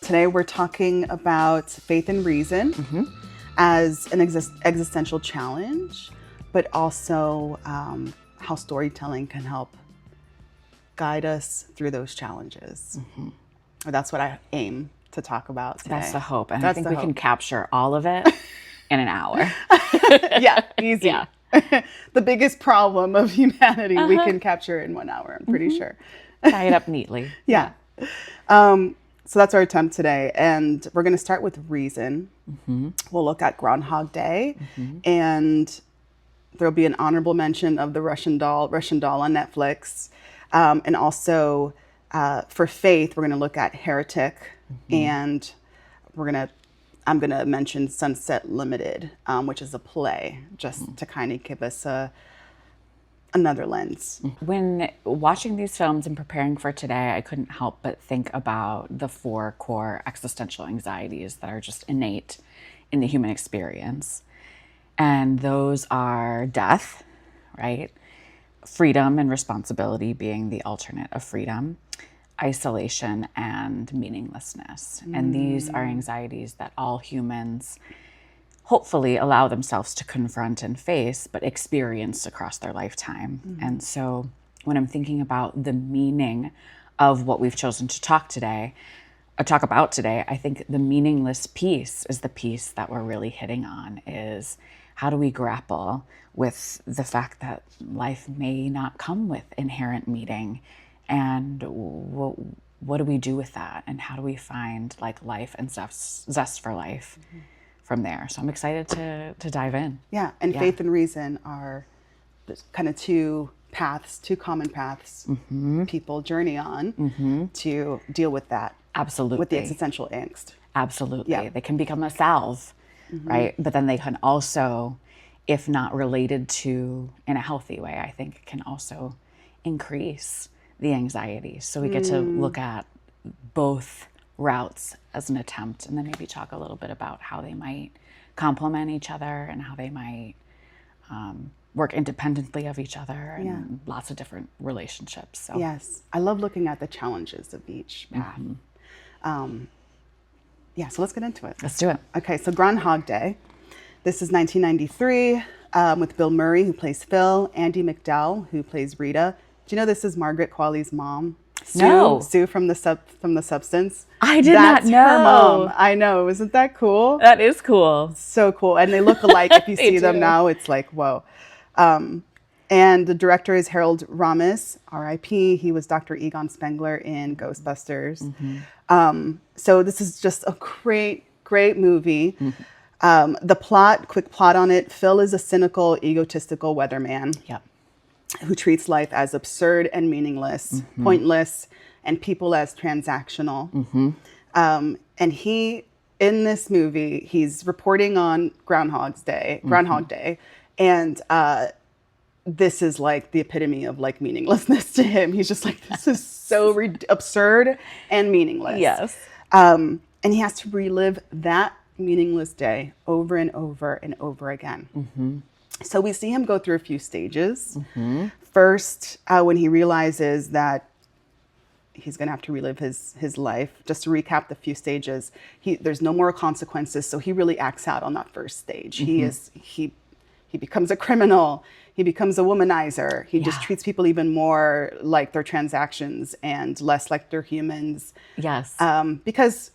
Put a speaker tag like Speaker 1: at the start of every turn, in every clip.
Speaker 1: Today we're talking about faith and reason as an existential challenge, but also how storytelling can help guide us through those challenges. Or that's what I aim to talk about today.
Speaker 2: That's the hope. And
Speaker 1: That's
Speaker 2: I think
Speaker 1: the
Speaker 2: we
Speaker 1: hope.
Speaker 2: can capture all of it in an hour.
Speaker 1: Yeah, easy.
Speaker 2: Yeah.
Speaker 1: The biggest problem of humanity we can capture in 1 hour, I'm pretty sure.
Speaker 2: Tie it up neatly.
Speaker 1: Yeah. So that's our attempt today. And we're going to start with reason. We'll look at Groundhog Day. And there'll be an honorable mention of the Russian doll on Netflix. And also for faith, we're going to look at Heretic. And I'm going to mention Sunset Limited, which is a play, just to kind of give us another lens.
Speaker 2: When watching these films and preparing for today, I couldn't help but think about the 4 core existential anxieties that are just innate in the human experience. And those are death, right? Freedom and responsibility being the alternate of freedom, isolation, and meaninglessness. And these are anxieties that all humans hopefully allow themselves to confront and face, but experience across their lifetime. And so when I'm thinking about the meaning of what we've chosen to talk about today, I think the meaningless piece is the piece that we're really hitting on, is how do we grapple with the fact that life may not come with inherent meaning, and what do we do with that, and how do we find like life and zest for life from there. So I'm excited to dive in.
Speaker 1: Yeah, and faith and reason are kind of two common paths people journey on to deal with that.
Speaker 2: Absolutely.
Speaker 1: With the existential angst.
Speaker 2: Absolutely.
Speaker 1: Yeah.
Speaker 2: They can become a salve, right? But then they can also, if not related to in a healthy way, I think can also increase the anxiety. So we get to look at both routes as an attempt, and then maybe talk a little bit about how they might complement each other and how they might work independently of each other, and lots of different relationships. So
Speaker 1: Yes, I love looking at the challenges of each path. So let's get into it.
Speaker 2: let's do it.
Speaker 1: Okay, so Groundhog Day. This is 1993 with Bill Murray, who plays Phil, Andie MacDowell, who plays Rita. Do you know this is Margaret Qualley's mom?
Speaker 2: No.
Speaker 1: Sue from the Substance.
Speaker 2: I did
Speaker 1: That's
Speaker 2: not know.
Speaker 1: her mom. I know. Isn't that cool?
Speaker 2: That is cool.
Speaker 1: So cool. And they look alike. If you
Speaker 2: They
Speaker 1: see them
Speaker 2: do.
Speaker 1: now, it's like, whoa. And the director is Harold Ramis, R.I.P. He was Dr. Egon Spengler in Ghostbusters. So this is just a great, great movie. Quick plot on it. Phil is a cynical, egotistical weatherman.
Speaker 2: Yep.
Speaker 1: Who treats life as absurd and meaningless, pointless, and people as transactional. And he, in this movie, he's reporting on Groundhog Day, and this is like the epitome of like meaninglessness to him. He's just like, this is so absurd and meaningless.
Speaker 2: Yes.
Speaker 1: And he has to relive that meaningless day over and over and over again. So we see him go through a few stages. First, when he realizes that he's going to have to relive his life. Just to recap the few stages, there's no more consequences, so he really acts out on that first stage. He becomes a criminal. He becomes a womanizer. He just treats people even more like they're transactions and less like they're humans.
Speaker 2: Yes.
Speaker 1: Because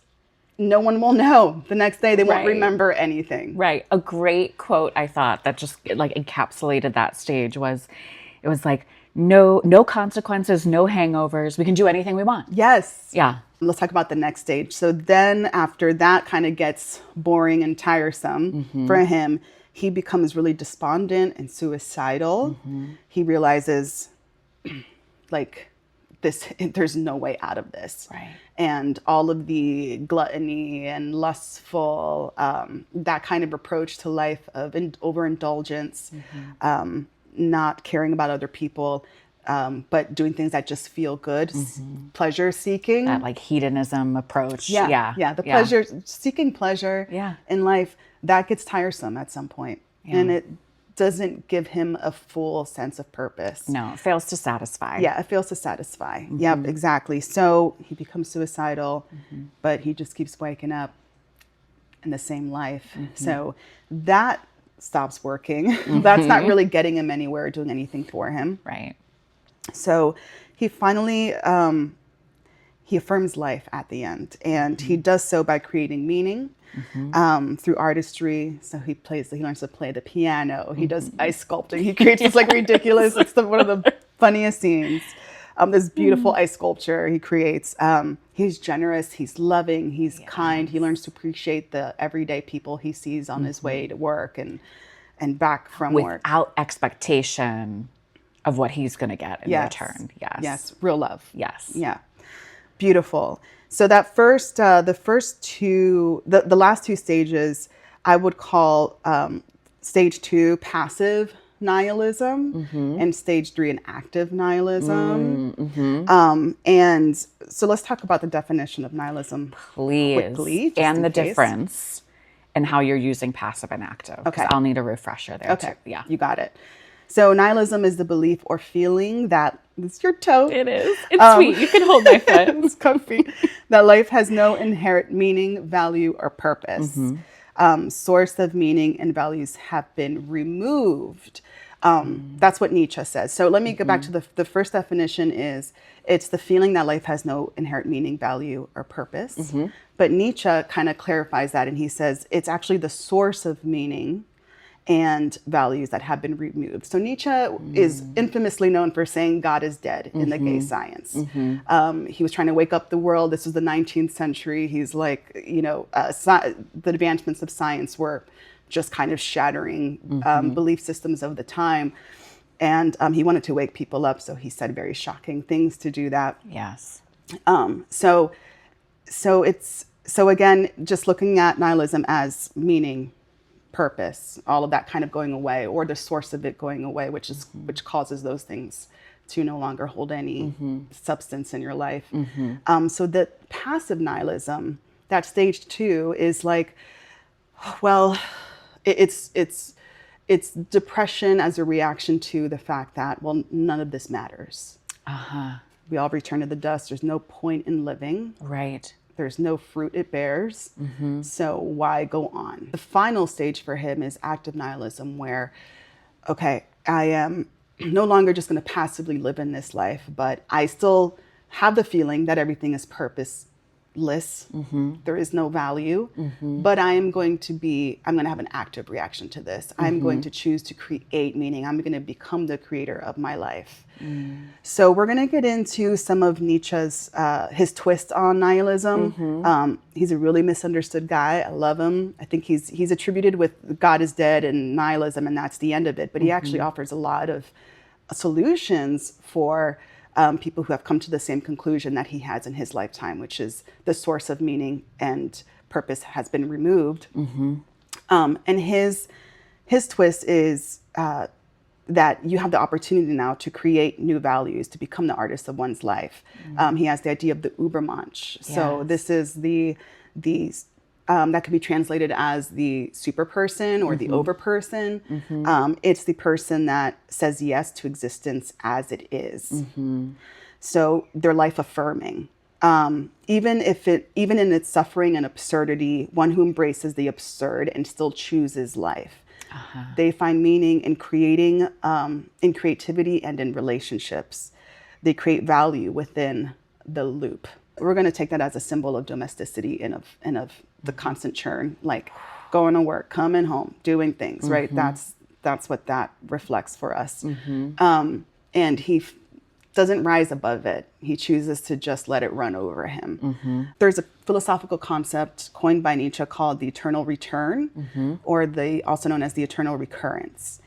Speaker 1: no one will know the next day. They won't
Speaker 2: Right.
Speaker 1: remember anything.
Speaker 2: Right. A great quote I thought that just like encapsulated that stage was, it was like, no consequences, no hangovers. We can do anything we want.
Speaker 1: Yes.
Speaker 2: Yeah.
Speaker 1: Let's talk about the next stage. So then after that kind of gets boring and tiresome for him, he becomes really despondent and suicidal. He realizes like there's no way out of this.
Speaker 2: Right.
Speaker 1: And all of the gluttony and lustful, that kind of approach to life of overindulgence, not caring about other people, but doing things that just feel good, pleasure seeking.
Speaker 2: That like hedonism approach.
Speaker 1: The pleasure, seeking pleasure
Speaker 2: Yeah.
Speaker 1: in life, that gets tiresome at some point.
Speaker 2: Yeah.
Speaker 1: And it doesn't give him a full sense of purpose.
Speaker 2: No, it fails to satisfy.
Speaker 1: Yeah, it fails to satisfy. Yep, exactly. So he becomes suicidal, but he just keeps waking up in the same life. So that stops working. That's not really getting him anywhere or doing anything for him.
Speaker 2: Right.
Speaker 1: So he finally, he affirms life at the end, and he does so by creating meaning through artistry. So he learns to play the piano. He does ice sculpting. He creates this like ridiculous, it's one of the funniest scenes. This beautiful ice sculpture he creates. He's generous, he's loving, he's kind. He learns to appreciate the everyday people he sees on his way to work and back from work.
Speaker 2: Without expectation of what he's going to get in return. Yes.
Speaker 1: Yes, real love.
Speaker 2: Yes.
Speaker 1: Yeah. Beautiful. So that first, the last two stages, I would call stage 2 passive nihilism and stage 3 an active nihilism. And so let's talk about the definition of nihilism quickly,
Speaker 2: and the difference in how you're using passive and active. Okay. I'll need a refresher there too. Yeah.
Speaker 1: You got it. So nihilism is the belief or feeling that, it's your toe.
Speaker 2: It is. It's sweet. You can hold my foot.
Speaker 1: It's comfy. That life has no inherent meaning, value, or purpose. Source of meaning and values have been removed. That's what Nietzsche says. So let me go back to the first definition is, it's the feeling that life has no inherent meaning, value, or purpose. But Nietzsche kind of clarifies that, and he says it's actually the source of meaning and values that have been removed. So Nietzsche is infamously known for saying God is dead in the gay science. He was trying to wake up the world. This was the 19th century. He's like, the advancements of science were just kind of shattering belief systems of the time. And he wanted to wake people up. So he said very shocking things to do that.
Speaker 2: Yes.
Speaker 1: So again, just looking at nihilism as meaning, purpose, all of that kind of going away, or the source of it going away, which causes those things to no longer hold any substance in your life. So the passive nihilism, that stage 2 is like, well, it's depression as a reaction to the fact that, well, none of this matters. We all return to the dust. There's no point in living.
Speaker 2: Right.
Speaker 1: There's no fruit it bears, so why go on? The final stage for him is active nihilism, where, okay, I am no longer just going to passively live in this life, but I still have the feeling that everything is purposeless. There is no value, but I'm going to have an active reaction to this. I'm going to choose to create meaning. I'm going to become the creator of my life. So we're going to get into some of Nietzsche's, his twist on nihilism. He's a really misunderstood guy. I love him. I think he's attributed with God is dead and nihilism, and that's the end of it. But he actually offers a lot of solutions for people who have come to the same conclusion that he has in his lifetime, which is the source of meaning and purpose has been removed. And his twist is that you have the opportunity now to create new values, to become the artist of one's life. He has the idea of the Übermensch. So this is the that can be translated as the super person or the over person. It's the person that says yes to existence as it is. So they're life affirming. Even in its suffering and absurdity, one who embraces the absurd and still chooses life. They find meaning in creating, in creativity and in relationships. They create value within the loop. We're going to take that as a symbol of domesticity and of the constant churn, like going to work, coming home, doing things, right? That's what that reflects for us. And he doesn't rise above it. He chooses to just let it run over him. There's a philosophical concept coined by Nietzsche called the eternal return, or also known as the eternal recurrence.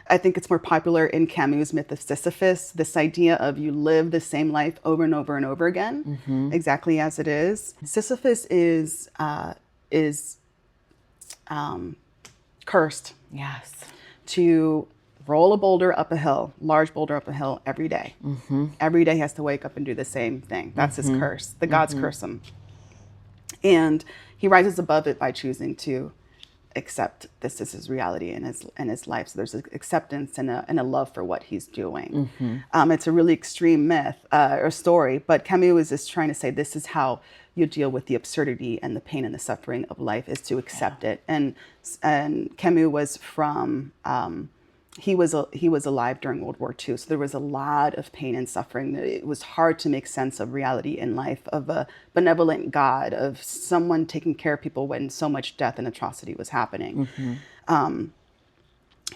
Speaker 1: I think it's more popular in Camus' myth of Sisyphus, this idea of you live the same life over and over and over again, exactly as it is. Sisyphus is cursed.
Speaker 2: Yes.
Speaker 1: To roll a boulder up a hill, large boulder up a hill every day. Every day he has to wake up and do the same thing. That's his curse. The gods curse him. And he rises above it by choosing to accept this is his reality and his life. So there's an acceptance and a love for what he's doing. It's a really extreme myth or story, but Camus is just trying to say this is how you deal with the absurdity and the pain and the suffering of life, is to accept it. And Camus was from he was alive during World War II, so there was a lot of pain and suffering. It was hard to make sense of reality in life, of a benevolent God, of someone taking care of people when so much death and atrocity was happening.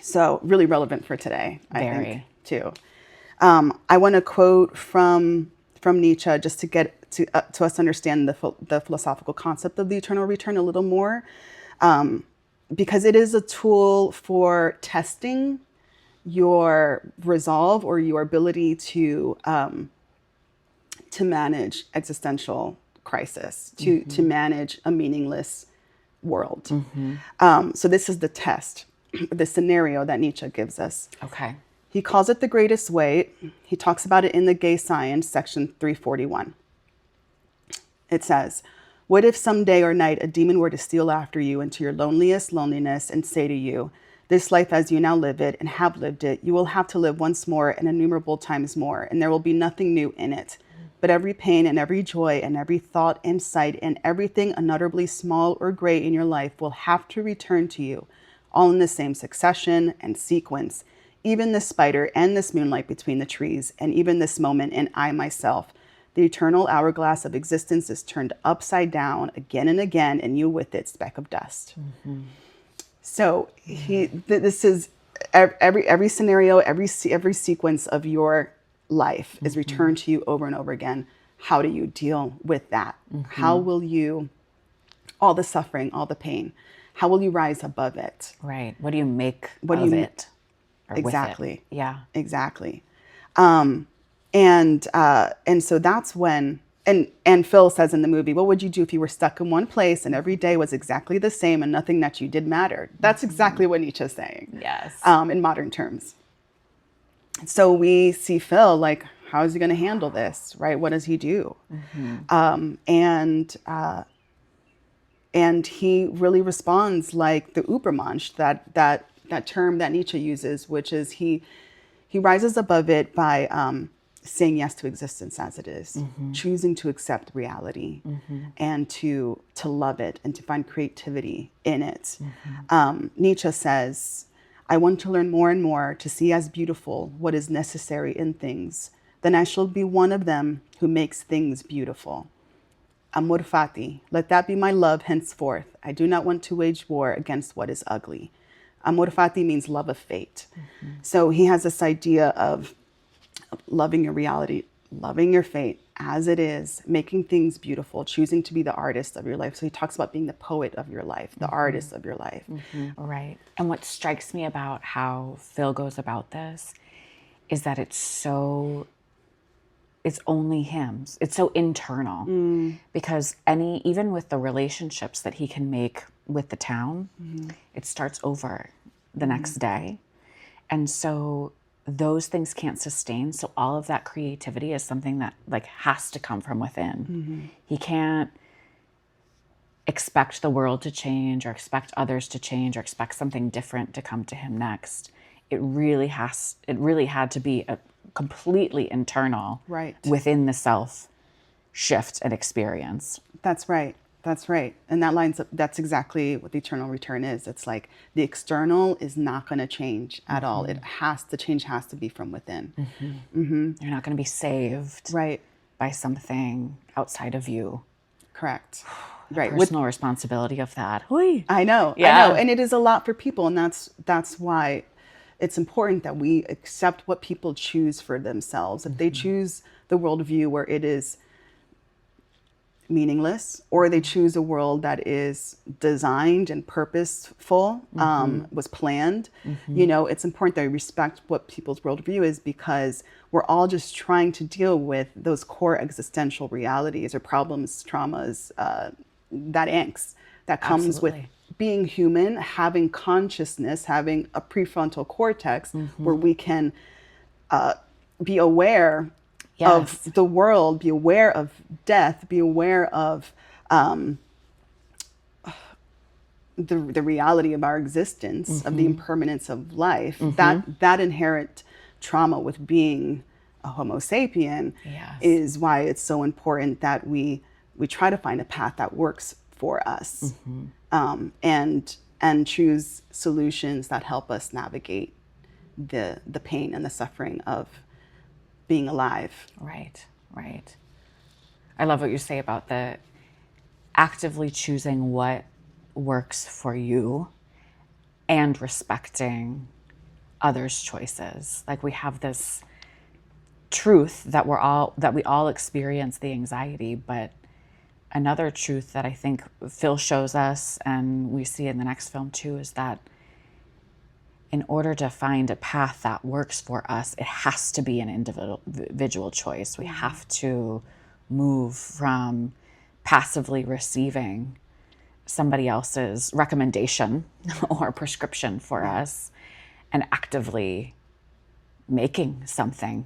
Speaker 1: So really relevant for today, I think, too. I want to quote from Nietzsche just to get to us understand the philosophical concept of the eternal return a little more, because it is a tool for testing your resolve or your ability to manage existential crisis, to manage a meaningless world. So this is the test, the scenario that Nietzsche gives us.
Speaker 2: Okay.
Speaker 1: He calls it the greatest weight. He talks about it in the Gay Science, section 341. It says, what if some day or night a demon were to steal after you into your loneliest loneliness and say to you, this life as you now live it and have lived it, you will have to live once more and innumerable times more, and there will be nothing new in it. But every pain and every joy and every thought and sight and everything unutterably small or great in your life will have to return to you, all in the same succession and sequence, even this spider and this moonlight between the trees, and even this moment and I myself. The eternal hourglass of existence is turned upside down again and again, and you with it, speck of dust. So this is every scenario, every sequence of your life is returned to you over and over again. How do you deal with that? How will you, all the suffering, all the pain, how will you rise above it?
Speaker 2: Right. What do you make of it? Or
Speaker 1: Exactly.
Speaker 2: with it? Yeah.
Speaker 1: Exactly. And so that's when, and Phil says in the movie, what would you do if you were stuck in one place and every day was exactly the same and nothing that you did mattered? That's exactly what Nietzsche's saying.
Speaker 2: Yes.
Speaker 1: In modern terms. So we see Phil like, how is he going to handle this, right? What does he do? And he really responds like the Übermensch, that term that Nietzsche uses, which is he rises above it by saying yes to existence as it is, choosing to accept reality and to love it and to find creativity in it. Nietzsche says, I want to learn more and more to see as beautiful what is necessary in things. Then I shall be one of them who makes things beautiful. Amor fati, let that be my love henceforth. I do not want to wage war against what is ugly. Amor fati means love of fate. So he has this idea of loving your reality, loving your fate as it is, making things beautiful, choosing to be the artist of your life. So he talks about being the poet of your life, the artist of your life.
Speaker 2: Right. And what strikes me about how Phil goes about this is that it's only him. It's so internal because even with the relationships that he can make with the town, it starts over the next day. And so those things can't sustain. So all of that creativity is something that like has to come from within. He can't expect the world to change or expect others to change or expect something different to come to him next. It really had to be a completely internal,
Speaker 1: Right.
Speaker 2: within the self shift and experience.
Speaker 1: That's right. That's right. And that lines up, that's exactly what the eternal return is. It's like the external is not going to change at all. The change has to be from within.
Speaker 2: You're not going to be saved
Speaker 1: Right.
Speaker 2: by something outside of you.
Speaker 1: Correct. Right.
Speaker 2: Personal responsibility of that.
Speaker 1: I know.
Speaker 2: Yeah.
Speaker 1: I know. And it is a lot for people. And that's why it's important that we accept what people choose for themselves. If they choose the worldview where it is meaningless, or they choose a world that is designed and purposeful, was planned, it's important that we respect what people's worldview is, because we're all just trying to deal with those core existential realities or problems, traumas, that angst that comes with being human, having consciousness, having a prefrontal cortex where we can be aware of the world, be aware of death, be aware of the reality of our existence, of the impermanence of life, that inherent trauma with being a Homo sapien is why it's so important that we try to find a path that works for us, and choose solutions that help us navigate the pain and the suffering of being alive.
Speaker 2: Right. I love what you say about the actively choosing what works for you and respecting others' choices. Like, we have this truth that we all experience the anxiety, but another truth that I think Phil shows us, and we see in the next film too, is that in order to find a path that works for us, it has to be an individual choice. We have to move from passively receiving somebody else's recommendation or prescription for us and actively making something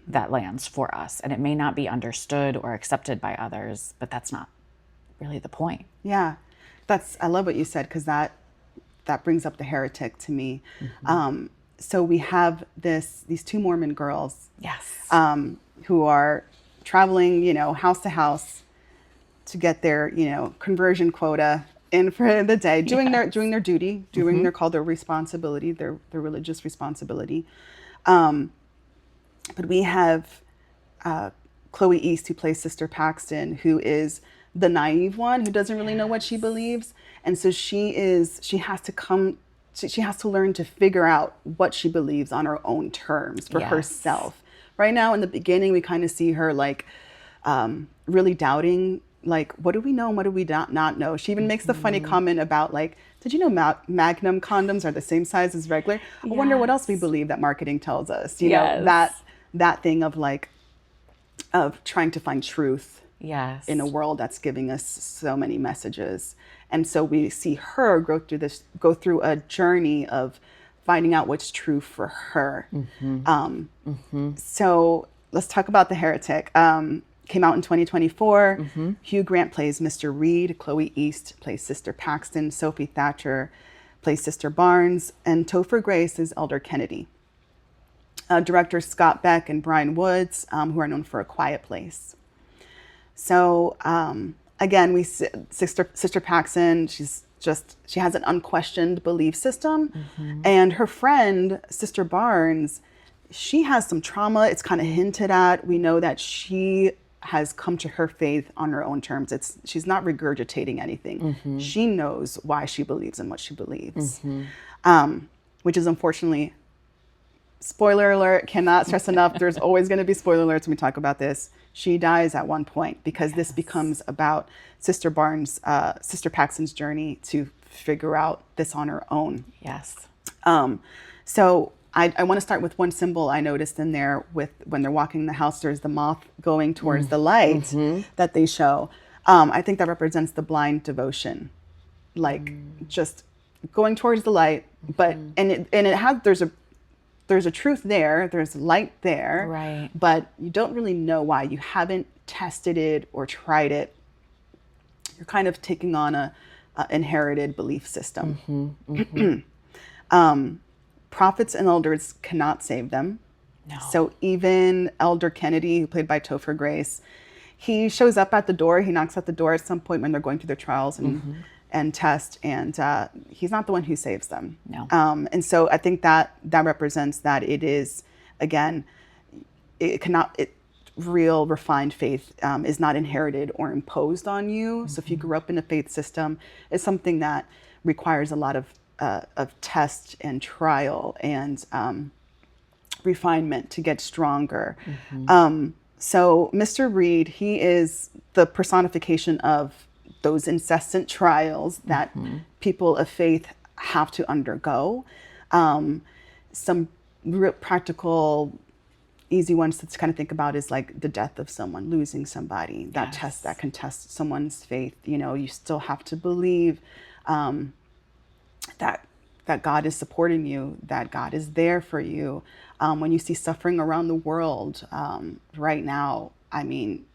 Speaker 2: that lands for us. And it may not be understood or accepted by others, but that's not really the point.
Speaker 1: Yeah, I love what you said, because that brings up The Heretic to me. So we have these two Mormon girls, who are traveling, house to house to get their, conversion quota in for the day, doing their duty, doing their responsibility, their religious responsibility. But we have Chloe East, who plays Sister Paxton, who is the naive one, who doesn't really know what she believes. And so she has to learn to figure out what she believes on her own terms for herself. Right now, in the beginning, we kind of see her like really doubting, like, what do we know and what do we not know? She even makes the funny comment about, like, did you know Magnum condoms are the same size as regular? I wonder what else we believe that marketing tells us. You know, that thing of like, of trying to find truth in a world that's giving us so many messages. And so we see her go through a journey of finding out what's true for her. So let's talk about The Heretic. Came out in 2024. Hugh Grant plays Mr. Reed. Chloe East plays Sister Paxton. Sophie Thatcher plays Sister Barnes. And Topher Grace is Elder Kennedy. Directors Scott Beck and Bryan Woods, who are known for A Quiet Place. So again, we see Sister Paxton. She has an unquestioned belief system, and her friend Sister Barnes, she has some trauma. It's kind of hinted at. We know that she has come to her faith on her own terms. She's not regurgitating anything. She knows why she believes in what she believes, which is unfortunately, spoiler alert, cannot stress enough. There's always going to be spoiler alerts when we talk about this. She dies at one point because this becomes about Sister Paxton's journey to figure out this on her own. So I want to start with one symbol I noticed in there when they're walking in the house. There's the moth going towards the light that they show. I think that represents the blind devotion, like just going towards the light. But there's a truth there. There's light there. But you don't really know why. You haven't tested it or tried it. You're kind of taking on a inherited belief system. Prophets and elders cannot save them. So even Elder Kennedy, who played by Topher Grace, he shows up at the door. He knocks at the door at some point when they're going through their trials and test, and he's not the one who saves them. And so I think that represents that it is, again, real refined faith is not inherited or imposed on you. So if you grew up in a faith system, it's something that requires a lot of test and trial and refinement to get stronger. So Mr. Reed, he is the personification of those incessant trials that people of faith have to undergo. Some real practical, easy ones to kind of think about is like the death of someone, losing somebody. That can test someone's faith. You still have to believe that God is supporting you, that God is there for you. When you see suffering around the world right now, I mean,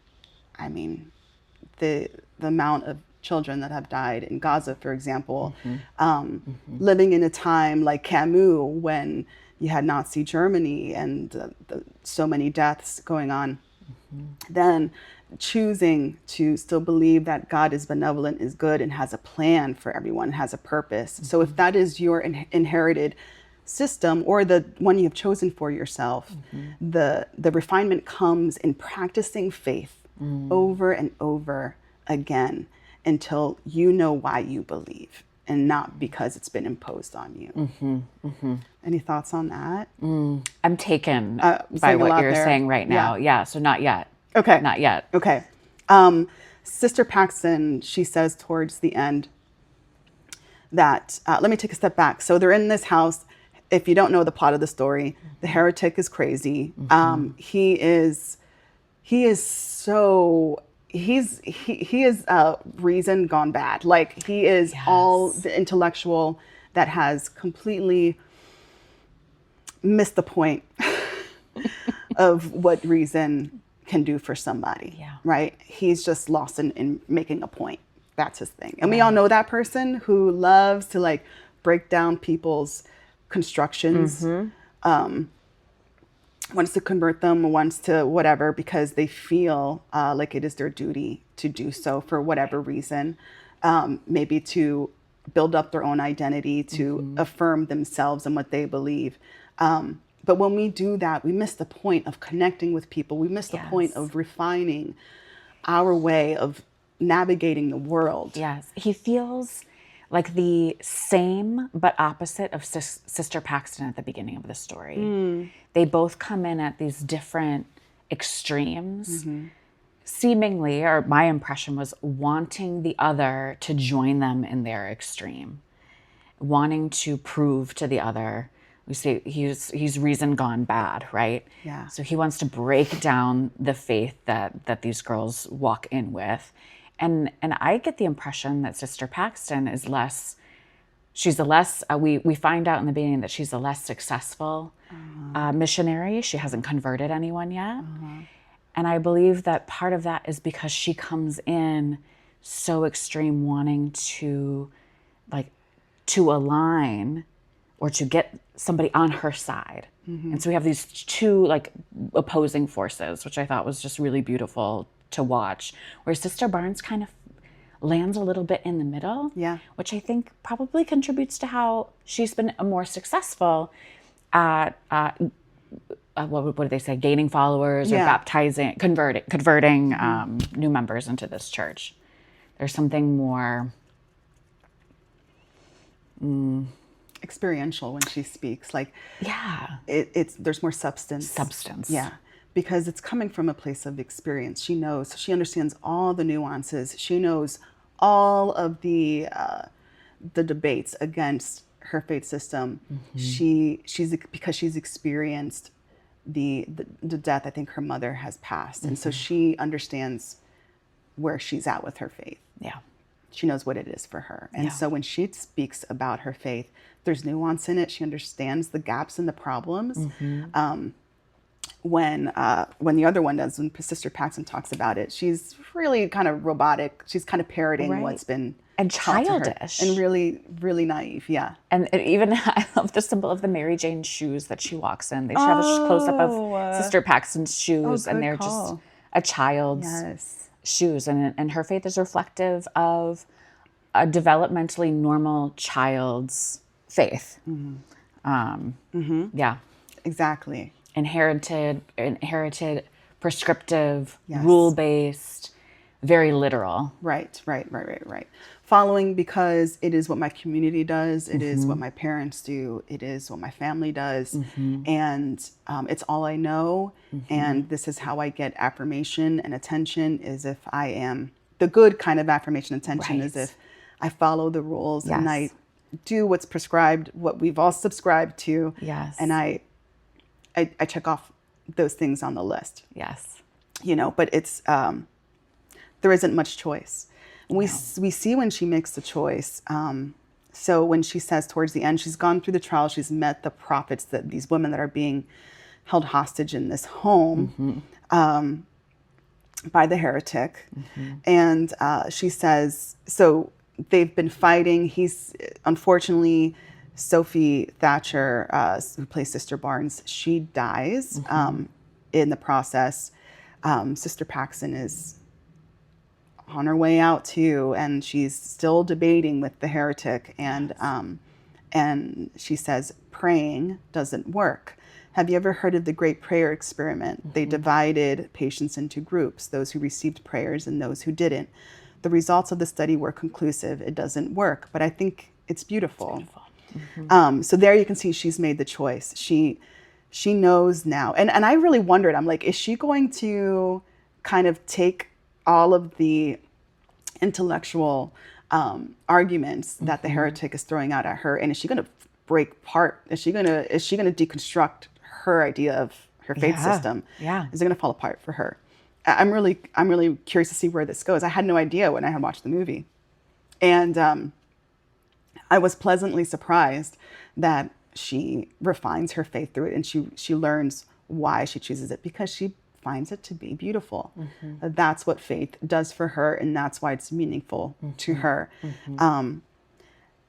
Speaker 1: the amount of children that have died in Gaza, for example, living in a time like Camus when you had Nazi Germany and so many deaths going on, then choosing to still believe that God is benevolent, is good, and has a plan for everyone, has a purpose. So if that is your inherited system or the one you've chosen for yourself, the refinement comes in practicing faith over and over again until you know why you believe and not because it's been imposed on you. Any thoughts on that?
Speaker 2: I'm taken by what you're saying right now. Yeah, so not yet.
Speaker 1: Okay.
Speaker 2: Not yet.
Speaker 1: Okay. Sister Paxton, she says towards the end that, let me take a step back. So they're in this house. If you don't know the plot of the story, the heretic is crazy. He is reason gone bad. Like he is all the intellectual that has completely missed the point of what reason can do for somebody, right? He's just lost in making a point. That's his thing. And we all know that person who loves to like break down people's constructions, wants to convert them, wants to whatever, because they feel like it is their duty to do so for whatever reason, maybe to build up their own identity, to affirm themselves and what they believe. But when we do that, we miss the point of connecting with people. We miss the point of refining our way of navigating the world.
Speaker 2: Yes, he feels like the same but opposite of Sister Paxton at the beginning of the story. They both come in at these different extremes, seemingly, or my impression was wanting the other to join them in their extreme, wanting to prove to the other. We say he's reason gone bad, right?
Speaker 1: Yeah.
Speaker 2: So he wants to break down the faith that these girls walk in with. And I get the impression that Sister Paxton is we find out in the beginning that she's a less successful missionary. She hasn't converted anyone yet. And I believe that part of that is because she comes in so extreme, wanting to align or to get somebody on her side. And so we have these two like opposing forces, which I thought was just really beautiful to watch, where Sister Barnes kind of lands a little bit in the middle, which I think probably contributes to how she's been more successful at, what do they say, gaining followers or baptizing, converting new members into this church. There's something more
Speaker 1: experiential when she speaks, like there's more substance, because it's coming from a place of experience. She knows, she understands all the nuances, she knows all of the debates against her faith system. She's because she's experienced the death. I think her mother has passed, and so she understands where she's at with her faith. She knows what it is for her. And so when she speaks about her faith, there's nuance in it. She understands the gaps and the problems. When the other one does, when Sister Paxton talks about it, she's really kind of robotic. She's kind of parroting what's been
Speaker 2: and childish
Speaker 1: and really, really naive.
Speaker 2: And even I love the symbol of the Mary Jane shoes that she walks in. They should have a close up of Sister Paxton's shoes, and they're just a child's shoes, and her faith is reflective of a developmentally normal child's faith.
Speaker 1: Exactly.
Speaker 2: Inherited, prescriptive, rule-based, very literal.
Speaker 1: Right. Following because it is what my community does, it is what my parents do, it is what my family does, and it's all I know, and this is how I get affirmation and attention, is if I am, the good kind of affirmation and attention is if I follow the rules and I do what's prescribed, what we've all subscribed to, and I check off those things on the list. But it's, there isn't much choice. We see when she makes the choice. So when she says towards the end, she's gone through the trial, she's met the prophets, that these women that are being held hostage in this home. by the heretic. And she says, so they've been fighting. Unfortunately, Sophie Thatcher, who plays Sister Barnes, she dies in the process. Sister Paxson is on her way out too, and she's still debating with the heretic. And she says, praying doesn't work. Have you ever heard of the Great Prayer Experiment? They divided patients into groups, those who received prayers and those who didn't. The results of the study were conclusive. It doesn't work, but I think it's beautiful. So there you can see she's made the choice. She knows now. And I really wondered, I'm like, is she going to kind of take all of the intellectual arguments that the heretic is throwing out at her, and is she going to break apart? Is she going to deconstruct her idea of her faith system? Is it going to fall apart for her? I'm really curious to see where this goes. I had no idea when I had watched the movie, and I was pleasantly surprised that she refines her faith through it, and she learns why she chooses it, because she finds it to be beautiful. That's what faith does for her, and that's why it's meaningful to her.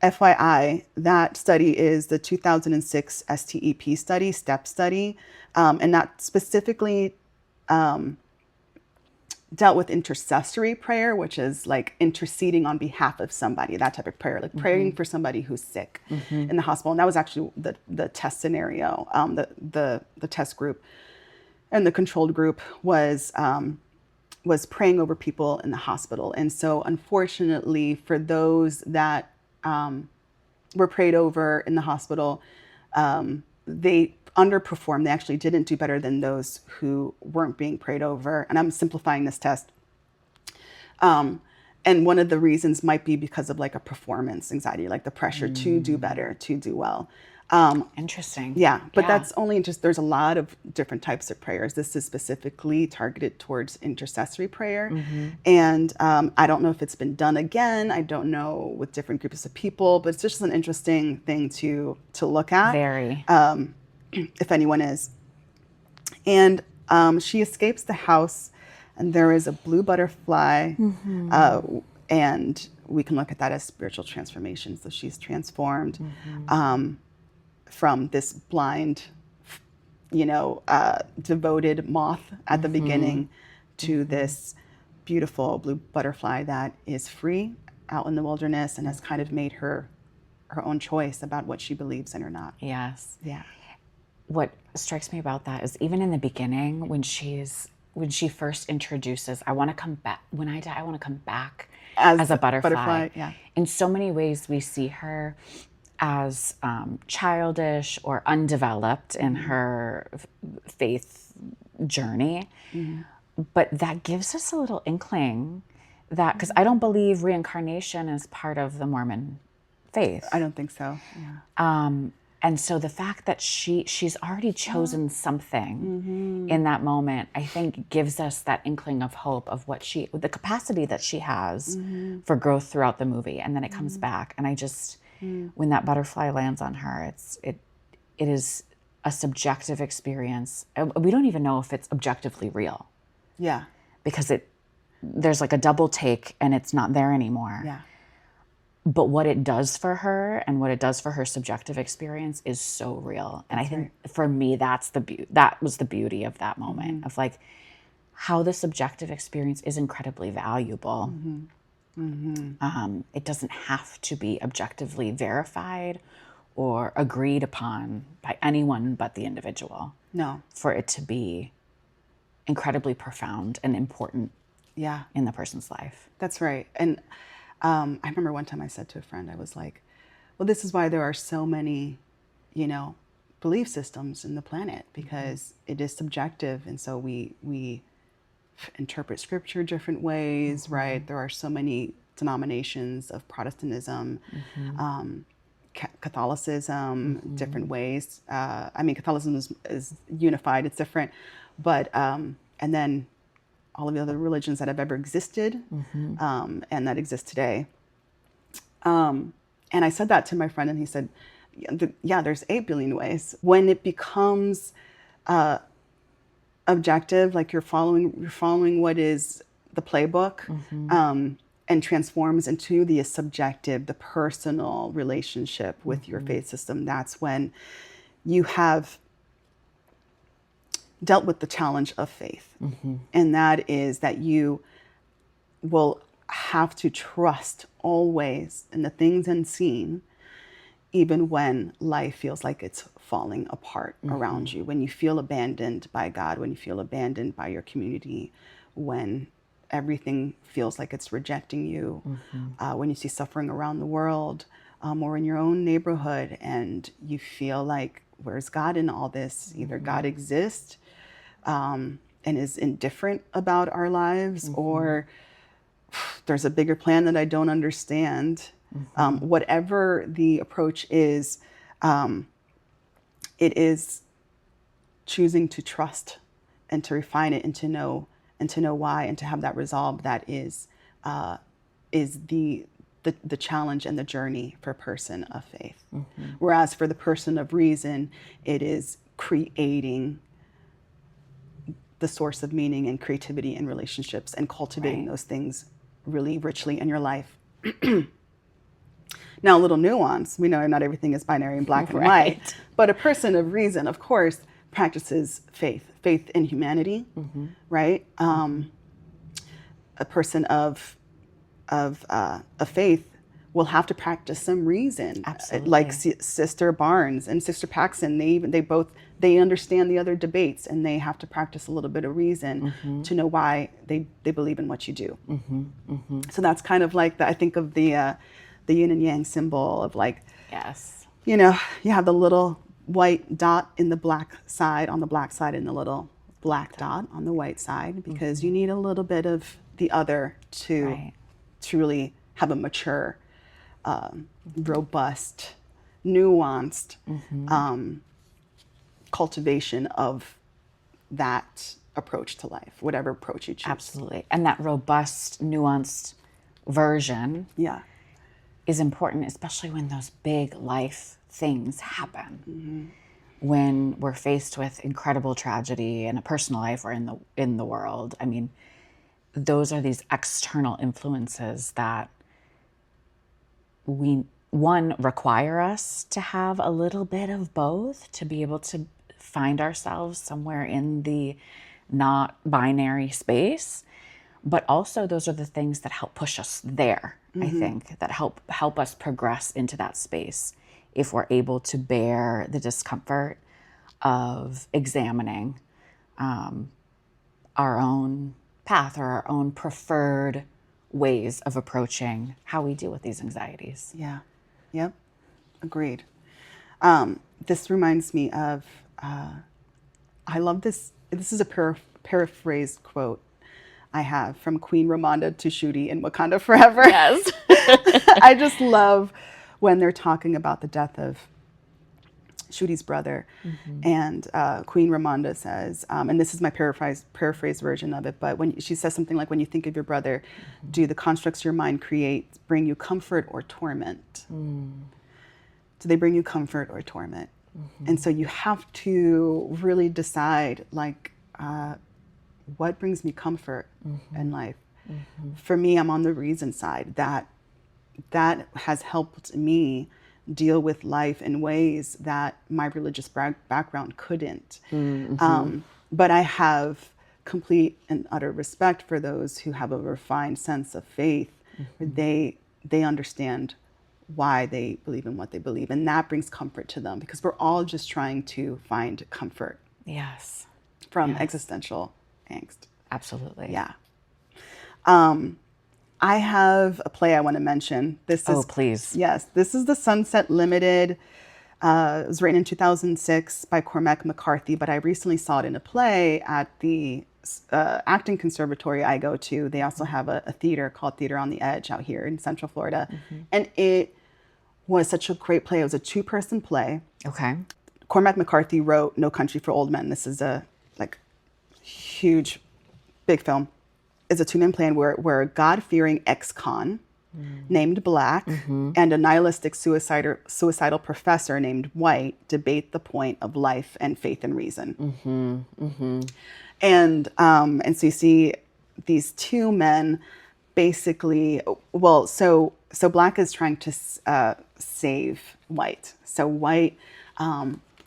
Speaker 1: FYI, that study is the 2006 STEP study, STEP study, and that specifically dealt with intercessory prayer, which is like interceding on behalf of somebody, that type of prayer, like praying for somebody who's sick in the hospital. And that was actually the test scenario. The test group and the controlled group was praying over people in the hospital. And so unfortunately for those that were prayed over in the hospital, they underperformed. They actually didn't do better than those who weren't being prayed over. And I'm simplifying this test. And one of the reasons might be because of like a performance anxiety, like the pressure to do better, to do well.
Speaker 2: Interesting.
Speaker 1: Yeah, but that's only just, there's a lot of different types of prayers. This is specifically targeted towards intercessory prayer. And I don't know if it's been done again. I don't know with different groups of people, but it's just an interesting thing to look at.
Speaker 2: Very.
Speaker 1: If anyone is. And she escapes the house, and there is a blue butterfly, and we can look at that as spiritual transformation. So she's transformed from this blind, devoted moth at the beginning to this beautiful blue butterfly that is free out in the wilderness and has kind of made her own choice about what she believes in or not.
Speaker 2: Yes.
Speaker 1: Yeah.
Speaker 2: What strikes me about that is even in the beginning, when she first introduces, I want to come back, when I die, I want to come back as a butterfly. Yeah. In so many ways, we see her as childish or undeveloped in her faith journey. But that gives us a little inkling that, because I don't believe reincarnation is part of the Mormon faith.
Speaker 1: I don't think so. Yeah.
Speaker 2: And so the fact that she's already chosen something in that moment, I think gives us that inkling of hope of the capacity that she has for growth throughout the movie. And then it comes back. And I just, when that butterfly lands on her, it is a subjective experience. We don't even know if it's objectively real.
Speaker 1: Yeah.
Speaker 2: Because there's like a double take and it's not there anymore.
Speaker 1: Yeah.
Speaker 2: But what it does for her and what it does for her subjective experience is so real. And I think for me, that was the beauty of that moment of like how the subjective experience is incredibly valuable. It doesn't have to be objectively verified or agreed upon by anyone but the individual.
Speaker 1: No.
Speaker 2: For it to be incredibly profound and important in the person's life.
Speaker 1: That's right. And I remember one time I said to a friend, I was like, well, this is why there are so many, belief systems in the planet, because it is subjective. And so we interpret scripture different ways, right? There are so many denominations of Protestantism, Catholicism, different ways. Catholicism is unified, it's different, but, and then all of the other religions that have ever existed and that exist today. And I said that to my friend, and he said, yeah, there's 8 billion ways. When it becomes a objective, like you're following what is the playbook, and transforms into the subjective, the personal relationship with your faith system, that's when you have dealt with the challenge of faith. And that is that you will have to trust always in the things unseen, even when life feels like it's falling apart around you, when you feel abandoned by God, when you feel abandoned by your community, when everything feels like it's rejecting you, when you see suffering around the world, or in your own neighborhood, and you feel like, where's God in all this? Either God exists and is indifferent about our lives, or there's a bigger plan that I don't understand. Whatever the approach is, it is choosing to trust and to refine it and to know why, and to have that resolve. That is the challenge and the journey for a person of faith. Whereas for the person of reason, it is creating the source of meaning and creativity and relationships, and cultivating those things really richly in your life. Now, a little nuance. We know not everything is binary and black and white, but a person of reason, of course, practices faith in humanity, right? A person of faith will have to practice some reason.
Speaker 2: Absolutely.
Speaker 1: Like Sister Barnes and Sister Paxson, they understand the other debates, and they have to practice a little bit of reason to know why they believe in what you do. So that's kind of like I think of the yin and yang symbol of, like, you have the little white dot in the black side, on the black side, and the little black dot on the white side, because you need a little bit of the other to truly have a mature, robust, nuanced cultivation of that approach to life, whatever approach you choose.
Speaker 2: Absolutely. And that robust, nuanced version is important, especially when those big life things happen. When we're faced with incredible tragedy in a personal life or in the world. I mean, those are these external influences that require us to have a little bit of both, to be able to find ourselves somewhere in the not binary space. But also those are the things that help push us there, I think, that help us progress into that space, if we're able to bear the discomfort of examining our own path, or our own preferred ways of approaching how we deal with these anxieties.
Speaker 1: Yep. Agreed. This reminds me of, I love this. This is a paraphrased quote I have from Queen Ramonda to Shudi in Wakanda Forever.
Speaker 2: Yes.
Speaker 1: I just love when they're talking about the death of Shudi's brother. And Queen Ramonda says, and this is my paraphrased version of it, but when she says something like, when you think of your brother, do the constructs your mind creates bring you comfort or torment? Do they bring you comfort or torment? And so you have to really decide, like, what brings me comfort in life? For me, I'm on the reason side. That has helped me deal with life in ways that my religious background couldn't. But I have complete and utter respect for those who have a refined sense of faith. They understand why they believe in what they believe, and that brings comfort to them, because we're all just trying to find comfort from existential angst.
Speaker 2: Absolutely.
Speaker 1: I have a play I want to mention.
Speaker 2: Please.
Speaker 1: Yes, this is The Sunset Limited. It was written in 2006 by Cormac McCarthy, but I recently saw it in a play at the acting conservatory I go to. They also have a theater called Theater on the Edge out here in Central Florida. And it was such a great play. It was a 2-person play.
Speaker 2: Okay.
Speaker 1: Cormac McCarthy wrote No Country for Old Men. This is a huge, big film. It's a 2-man play where a God-fearing ex-con named Black and a nihilistic suicidal professor named White debate the point of life and faith and reason. And so you see these two men basically, well, so Black is trying to save White. So White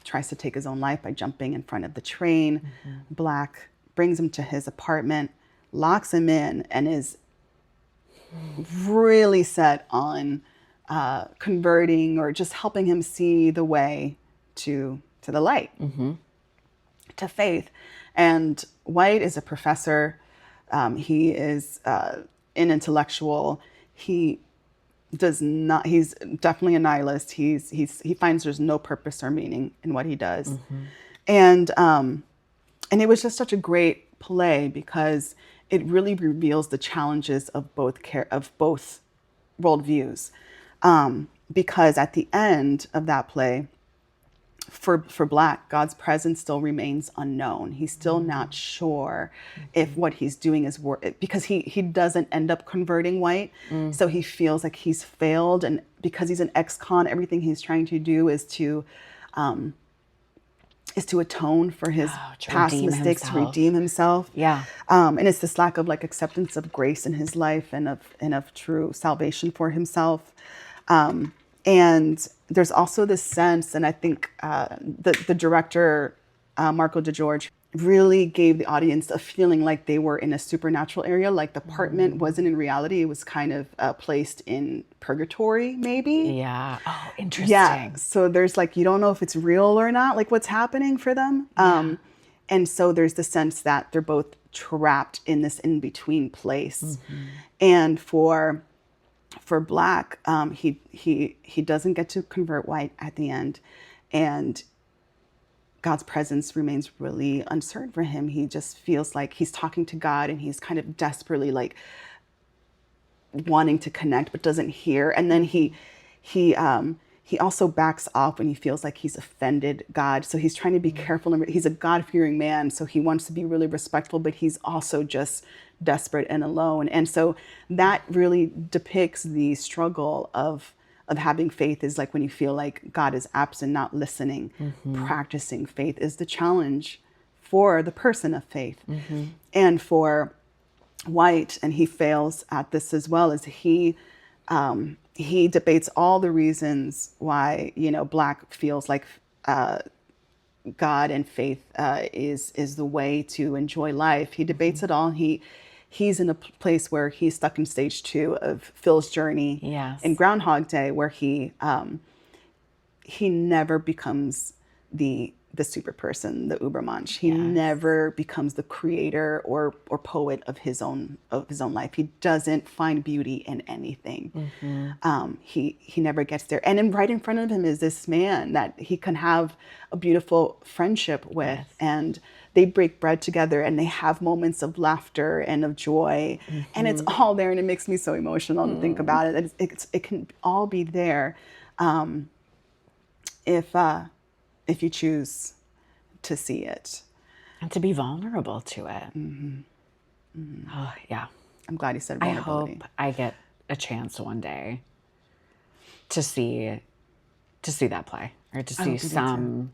Speaker 1: tries to take his own life by jumping in front of the train. Black brings him to his apartment, locks him in, and is really set on converting or just helping him see the way to the light, to faith. And White is a professor. He is an intellectual. He's definitely a nihilist. He finds there's no purpose or meaning in what he does. And it was just such a great play because it really reveals the challenges of both worldviews. Because at the end of that play, for Black, God's presence still remains unknown. He's still not sure if what he's doing is worth, because he doesn't end up converting White. So he feels like he's failed. And because he's an ex-con, everything he's trying to do is to atone for his past mistakes, to redeem himself.
Speaker 2: Yeah.
Speaker 1: And it's this lack of like acceptance of grace in his life and of true salvation for himself. And there's also this sense, and I think the director, Marco DiGeorge, really gave the audience a feeling like they were in a supernatural area, like the apartment wasn't in reality. It was kind of placed in purgatory, maybe.
Speaker 2: Yeah. Oh, interesting.
Speaker 1: Yeah. So there's like, you don't know if it's real or not, like what's happening for them. And so there's the sense that they're both trapped in this in-between place. And for Black, he doesn't get to convert White at the end, and God's presence remains really uncertain for him. He just feels like he's talking to God, and he's kind of desperately like wanting to connect, but doesn't hear. And then he also backs off when he feels like he's offended God. So he's trying to be careful. He's a God-fearing man, so he wants to be really respectful, but he's also just desperate and alone. And so that really depicts the struggle of having faith, is like when you feel like God is absent, not listening. Practicing faith is the challenge for the person of faith. And for White, and he fails at this as well, is he debates all the reasons why, Black feels like God and faith is the way to enjoy life. He debates it all. He's in a place where he's stuck in stage 2 of Phil's journey in Groundhog Day, where he never becomes the super person, the Ubermensch. He never becomes the creator or poet of his own life. He doesn't find beauty in anything. He never gets there. And right in front of him is this man that he can have a beautiful friendship with, and they break bread together, and they have moments of laughter and of joy, and it's all there. And it makes me so emotional to think about it. It can all be there if you choose to see it.
Speaker 2: And to be vulnerable to it. Oh, yeah.
Speaker 1: I'm glad you said vulnerability.
Speaker 2: I hope I get a chance one day to see that play, or to see some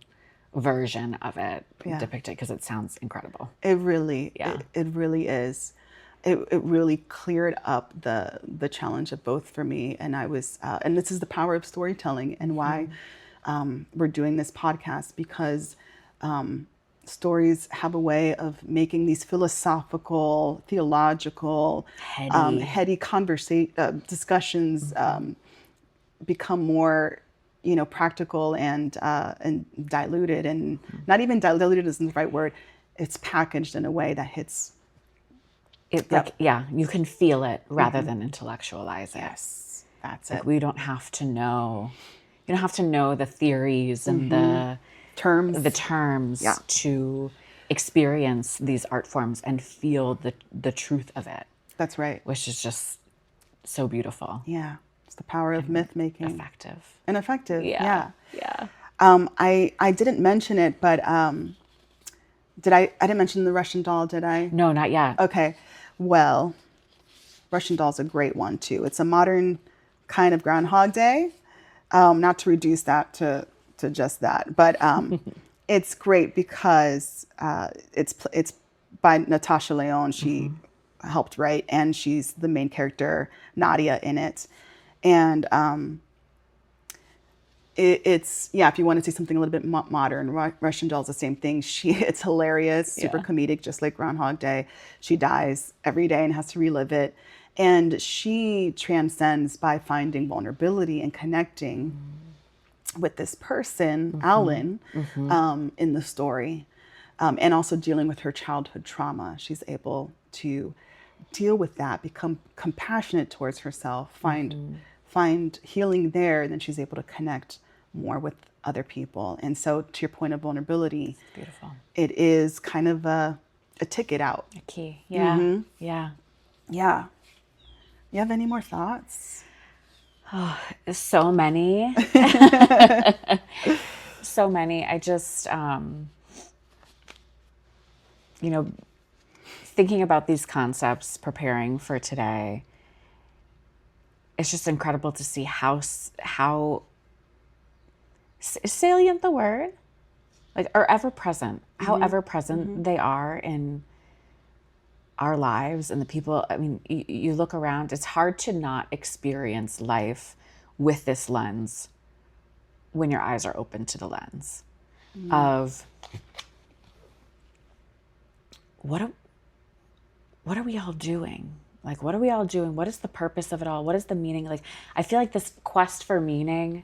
Speaker 2: version of it depicted, because it sounds incredible.
Speaker 1: It really is. It really cleared up the challenge of both for me. And I was, and this is the power of storytelling, and why we're doing this podcast, because stories have a way of making these philosophical, theological, heady discussions become more, practical and diluted, and not even diluted isn't the right word. It's packaged in a way that hits.
Speaker 2: You can feel it rather than intellectualize it.
Speaker 1: Yes, that's it.
Speaker 2: We don't have to know. You don't have to know the theories and the terms to experience these art forms and feel the truth of it.
Speaker 1: That's right.
Speaker 2: Which is just so beautiful.
Speaker 1: Yeah. It's the power of myth making. Effective. Yeah. I didn't mention it, but I didn't mention the Russian doll, did I?
Speaker 2: No, not yet.
Speaker 1: Okay. Well, Russian doll's a great one too. It's a modern kind of Groundhog Day. Not to reduce that to just that, but it's great because it's by Natasha Lyonne. She helped write, and she's the main character, Nadia, in it. And it's if you want to see something a little bit modern, Russian Doll's the same thing. It's hilarious, super comedic, just like Groundhog Day. She dies every day and has to relive it, and she transcends by finding vulnerability and connecting with this person, Alan, in the story, and also dealing with her childhood trauma. She's able to deal with that, become compassionate towards herself, find healing there, and then she's able to connect more with other people. And so, to your point of vulnerability,
Speaker 2: it's beautiful. It
Speaker 1: is kind of a ticket out.
Speaker 2: A key. Yeah. Yeah.
Speaker 1: Yeah. You have any more thoughts?
Speaker 2: Oh, so many. So many. I just, thinking about these concepts, preparing for today, it's just incredible to see how salient the word, like, or ever present, how ever present they are in our lives and the people. I mean, you look around, it's hard to not experience life with this lens when your eyes are open to the lens of what are we all doing? Like, what are we all doing? What is the purpose of it all? What is the meaning? Like, I feel like this quest for meaning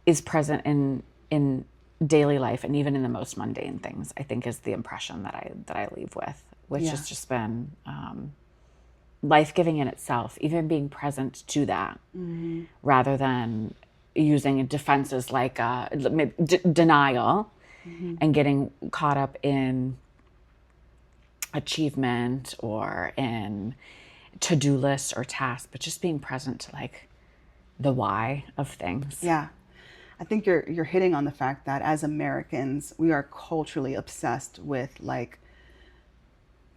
Speaker 2: is present in daily life, and even in the most mundane things, I think, is the impression that I leave with, which has just been life-giving in itself, even being present to that, rather than using defenses like denial and getting caught up in achievement or in to-do lists or tasks, but just being present to, like, the why of things.
Speaker 1: Yeah. I think you're hitting on the fact that as Americans, we are culturally obsessed with, like,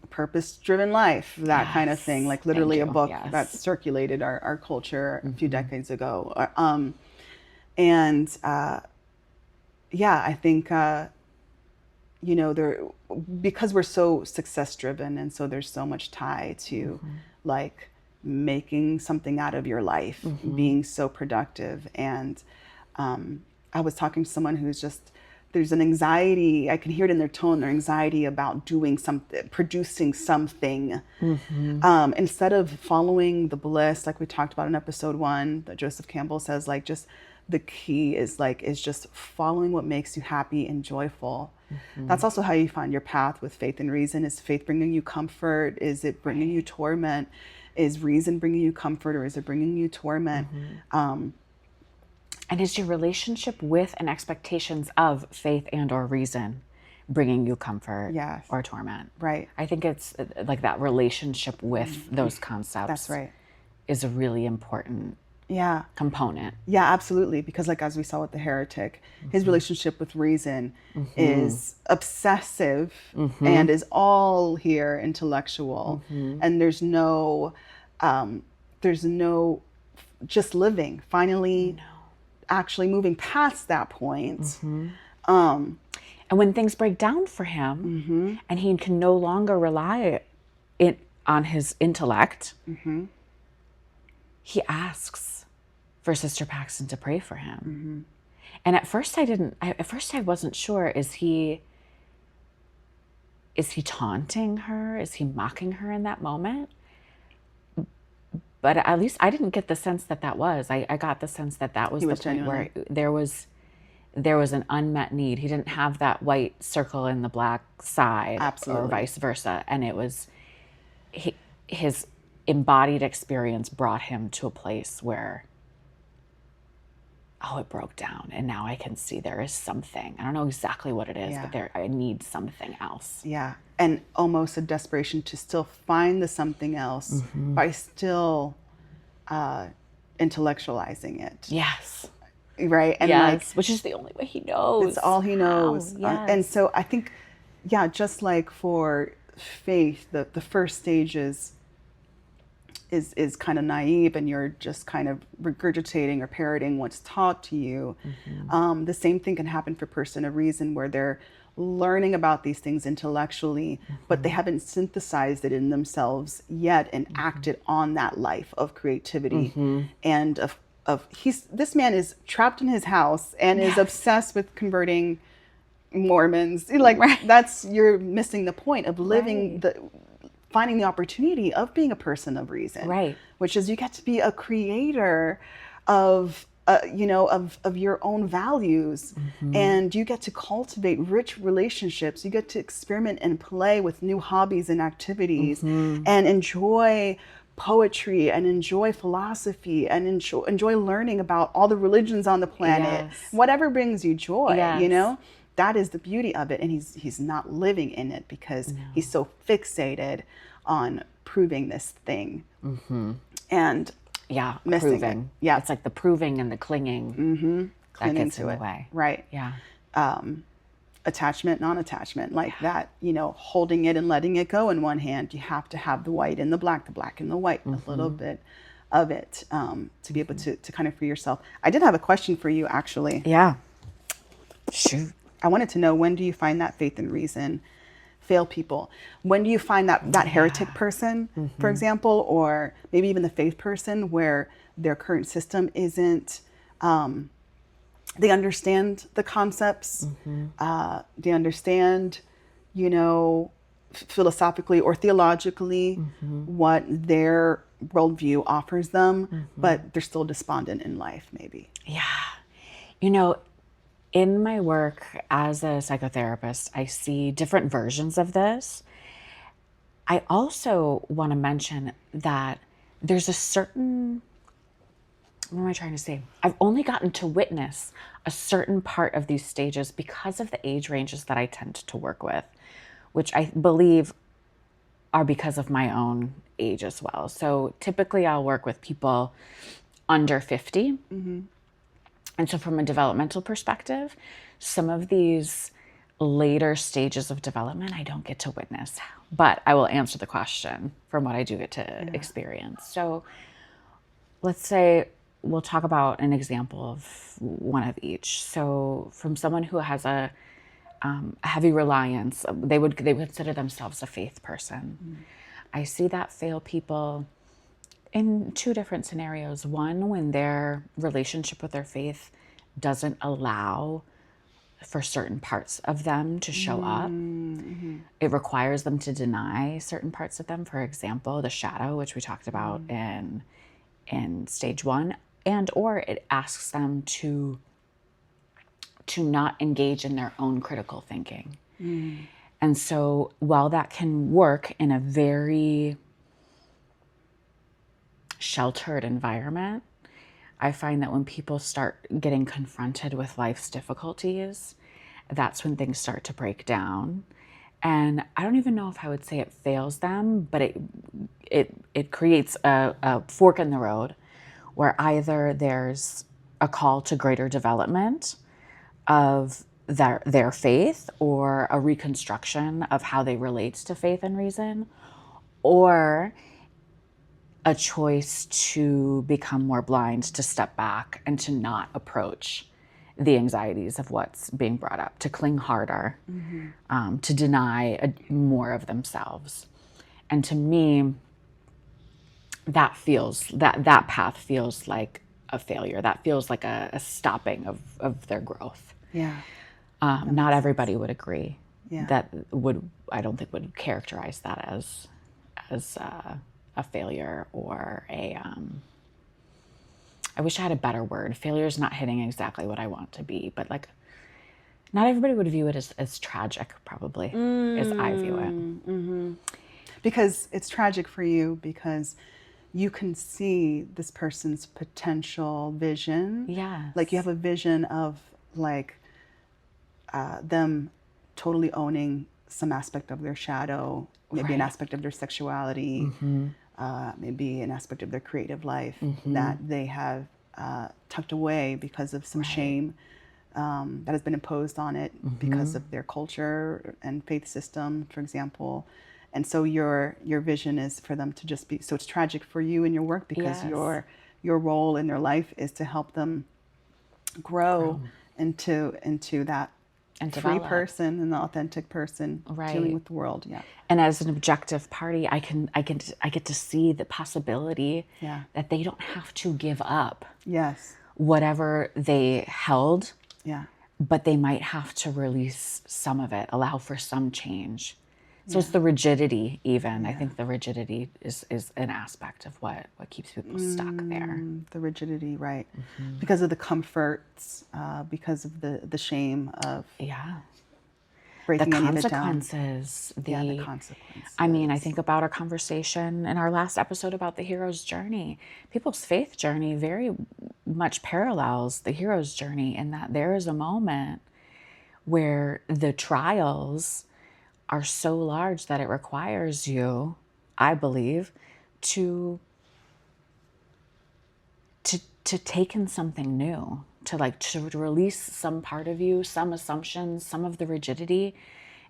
Speaker 1: purpose-driven life, that kind of thing. Like, literally a book that circulated our culture a few decades ago. I think, because we're so success-driven, and so there's so much tie to, like, making something out of your life, being so productive. And I was talking to someone who's just, there's an anxiety, I can hear it in their tone, their anxiety about doing something, producing something, instead of following the bliss, like we talked about in episode 1, that Joseph Campbell says, like, just the key is just following what makes you happy and joyful. That's also how you find your path with faith and reason. Is faith bringing you comfort? Is it bringing you torment? Is reason bringing you comfort, or is it bringing you torment?
Speaker 2: And is your relationship with and expectations of faith and or reason bringing you comfort or torment?
Speaker 1: Right.
Speaker 2: I think it's like that relationship with those concepts.
Speaker 1: That's right.
Speaker 2: Is a really important component.
Speaker 1: Yeah, absolutely. Because, like, as we saw with the heretic, his relationship with reason is obsessive and is all here intellectual. And there's no just living, finally actually moving past that point.
Speaker 2: And when things break down for him and he can no longer rely on his intellect, he asks for Sister Paxton to pray for him. And at first I wasn't sure, is he taunting her? Is he mocking her in that moment? But at least I didn't get the sense that was. I got the sense that was the point where there was an unmet need. He didn't have that white circle in the black side, or vice versa. And it was his embodied experience brought him to a place where, it broke down, and now I can see there is something. I don't know exactly what it is, but I need something else.
Speaker 1: Yeah, and almost a desperation to still find the something else by still intellectualizing it.
Speaker 2: Yes.
Speaker 1: Right? And
Speaker 2: which is the only way he knows.
Speaker 1: It's all he knows. And so I think, just like for faith, the first stage is kind of naive, and you're just kind of regurgitating or parroting what's taught to you. The same thing can happen for person of reason, where they're learning about these things intellectually, but they haven't synthesized it in themselves yet and acted on that life of creativity and of this man is trapped in his house and is obsessed with converting Mormons. Like you're missing the point of living finding the opportunity of being a person of reason, which is you get to be a creator of of your own values, and you get to cultivate rich relationships. You get to experiment and play with new hobbies and activities, and enjoy poetry and enjoy philosophy and enjoy learning about all the religions on the planet. Whatever brings you joy, that is the beauty of it. And he's not living in it because he's so fixated on proving this thing and missing
Speaker 2: proving.
Speaker 1: It. Yeah,
Speaker 2: it's like the proving and the clinging that
Speaker 1: clinging
Speaker 2: gets
Speaker 1: to
Speaker 2: in
Speaker 1: it.
Speaker 2: the way.
Speaker 1: Right.
Speaker 2: Yeah.
Speaker 1: Attachment, non-attachment, like that, holding it and letting it go in one hand. You have to have the white and the black and the white, a little bit of it, to be able to kind of free yourself. I did have a question for you, actually.
Speaker 2: Yeah. Shoot.
Speaker 1: I wanted to know, when do you find that faith and reason fail people? When do you find that heretic person, for example, or maybe even the faith person where their current system isn't, they understand the concepts, they understand, philosophically or theologically what their worldview offers them, but they're still despondent in life, maybe.
Speaker 2: Yeah. In my work as a psychotherapist, I see different versions of this. I also want to mention that there's a certain, what am I trying to say? I've only gotten to witness a certain part of these stages because of the age ranges that I tend to work with, which I believe are because of my own age as well. So typically I'll work with people under 50. And so from a developmental perspective, some of these later stages of development I don't get to witness, but I will answer the question from what I do get to experience. So let's say we'll talk about an example of one of each. So from someone who has a heavy reliance, they would consider themselves a faith person. I see that fail people in two different scenarios. One, when their relationship with their faith doesn't allow for certain parts of them to show up. It requires them to deny certain parts of them. For example, the shadow, which we talked about in stage one, and or it asks them to not engage in their own critical thinking. And so while that can work in a very sheltered environment, I find that when people start getting confronted with life's difficulties, that's when things start to break down. And I don't even know if I would say it fails them, but it creates a fork in the road where either there's a call to greater development of their faith, or a reconstruction of how they relate to faith and reason, or a choice to become more blind, to step back and to not approach the anxieties of what's being brought up, to cling harder, to deny more of themselves. And to me, that path feels like a failure. That feels like a stopping of their growth.
Speaker 1: Yeah.
Speaker 2: Not everybody would agree.
Speaker 1: Yeah.
Speaker 2: I don't think would characterize that as a failure or I wish I had a better word. Failure is not hitting exactly what I want to be, but like, not everybody would view it as tragic, probably, as I view it.
Speaker 1: Because it's tragic for you because you can see this person's potential vision.
Speaker 2: Yeah.
Speaker 1: Like you have a vision of like them totally owning some aspect of their shadow, maybe an aspect of their sexuality, maybe an aspect of their creative life that they have tucked away because of some shame that has been imposed on it because of their culture and faith system, for example. And so your vision is for them to just be, so it's tragic for you in your work because your role in their life is to help them grow into that
Speaker 2: and
Speaker 1: free
Speaker 2: develop.
Speaker 1: person, an authentic person dealing with the world. Yeah.
Speaker 2: And as an objective party, I get to see the possibility that they don't have to give up whatever they held, but they might have to release some of it, allow for some change. So it's the rigidity even. I think the rigidity is an aspect of what keeps people stuck there.
Speaker 1: The rigidity, right. Because of the comforts, because of the shame of breaking
Speaker 2: the
Speaker 1: any of it
Speaker 2: consequences.
Speaker 1: down. The consequences.
Speaker 2: I mean, I think about our conversation in our last episode about the hero's journey. People's faith journey very much parallels the hero's journey in that there is a moment where the trials are so large that it requires you, I believe, to take in something new, to release some part of you, some assumptions, some of the rigidity,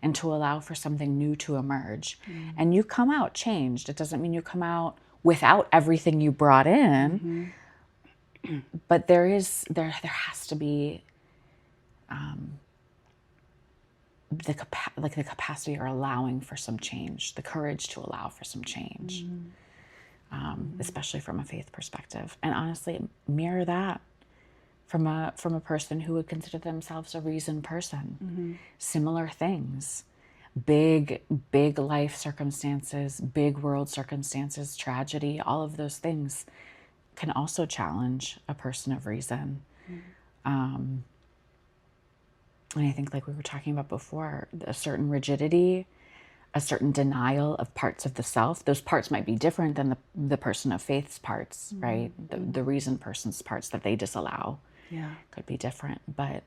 Speaker 2: and to allow for something new to emerge. And you come out changed. It doesn't mean you come out without everything you brought in, but there has to be the capacity or allowing for some change, the courage to allow for some change, especially from a faith perspective. And honestly, mirror that from a person who would consider themselves a reasoned person. Similar things, big life circumstances, big world circumstances, tragedy, all of those things can also challenge a person of reason. And I think, like we were talking about before, a certain rigidity, a certain denial of parts of the self. Those parts might be different than the person of faith's parts, right? The reasoned person's parts that they disallow could be different. But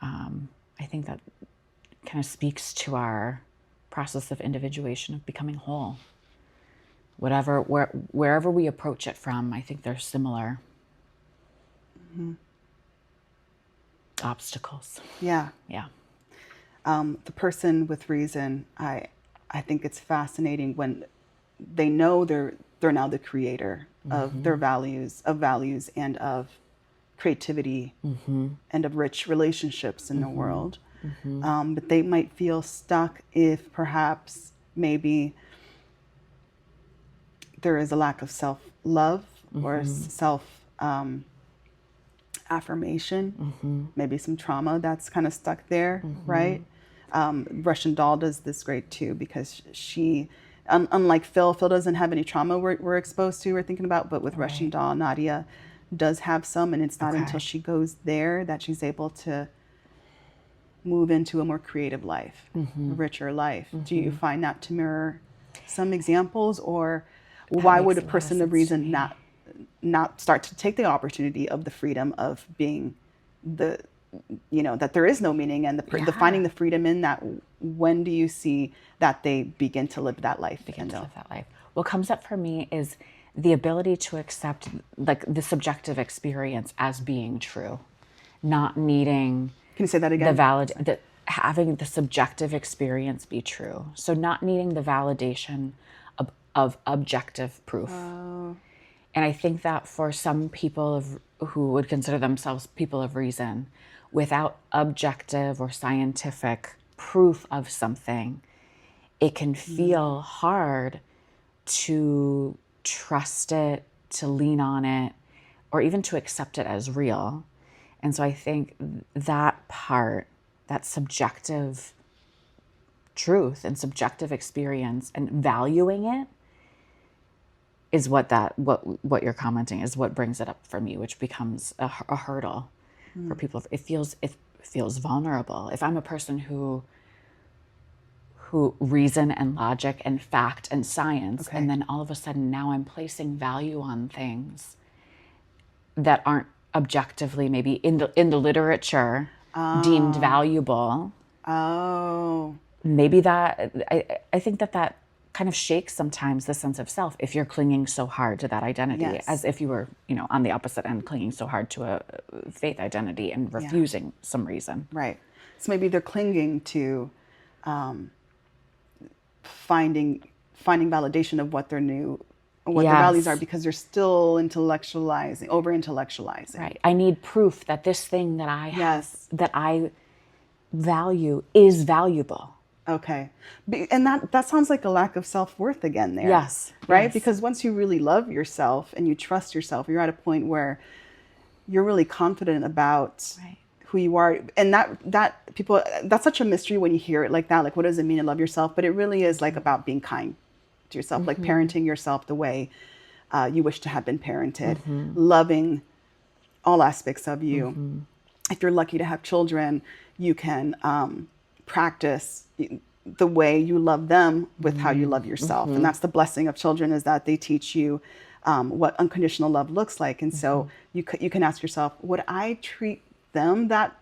Speaker 2: I think that kind of speaks to our process of individuation, of becoming whole. Wherever we approach it from, I think they're similar. Obstacles. Yeah.
Speaker 1: The person with reason, I think it's fascinating when they know they're now the creator of their values and of creativity and of rich relationships in the world. But they might feel stuck if perhaps maybe there is a lack of self-love or self affirmation, maybe some trauma that's kind of stuck there, right? Russian Doll does this great too, because she, unlike Phil doesn't have any trauma we're exposed to or thinking about, but with Russian Doll, Nadia does have some, and it's not until she goes there that she's able to move into a more creative life, a richer life. Do you find that to mirror some examples, or why would a person of reason not start to take the opportunity of the freedom of being that there is no meaning, and the finding the freedom in that? When do you see that they begin to live that life?
Speaker 2: What comes up for me is the ability to accept the subjective experience as being true, not needing.
Speaker 1: Can you say that again?
Speaker 2: Having the subjective experience be true. So not needing the validation of objective proof. And I think that for some people who would consider themselves people of reason, without objective or scientific proof of something, it can feel hard to trust it, to lean on it, or even to accept it as real. And so I think that part, that subjective truth and subjective experience and valuing it, is what you're commenting is what brings it up for me, which becomes a hurdle for people. It feels vulnerable. If I'm a person who reason and logic and fact and science, and then all of a sudden now I'm placing value on things that aren't objectively maybe in the literature deemed valuable. Maybe that I think that kind of shakes sometimes the sense of self if you're clinging so hard to that identity, as if you were, on the opposite end, clinging so hard to a faith identity and refusing some reason.
Speaker 1: Right. So maybe they're clinging to finding validation of what their values are, because they're still over intellectualizing.
Speaker 2: Right. I need proof that this thing that I have, that I value is valuable.
Speaker 1: Okay. And that sounds like a lack of self-worth again there.
Speaker 2: Yes.
Speaker 1: Right?
Speaker 2: Yes.
Speaker 1: Because once you really love yourself and you trust yourself, you're at a point where you're really confident about who you are. And that people, that's such a mystery when you hear it like that. Like, what does it mean to love yourself? But it really is like about being kind to yourself, like parenting yourself the way you wish to have been parented, loving all aspects of you. If you're lucky to have children, you can practice the way you love them with how you love yourself. And that's the blessing of children, is that they teach you what unconditional love looks like. And so you can ask yourself, would I treat them that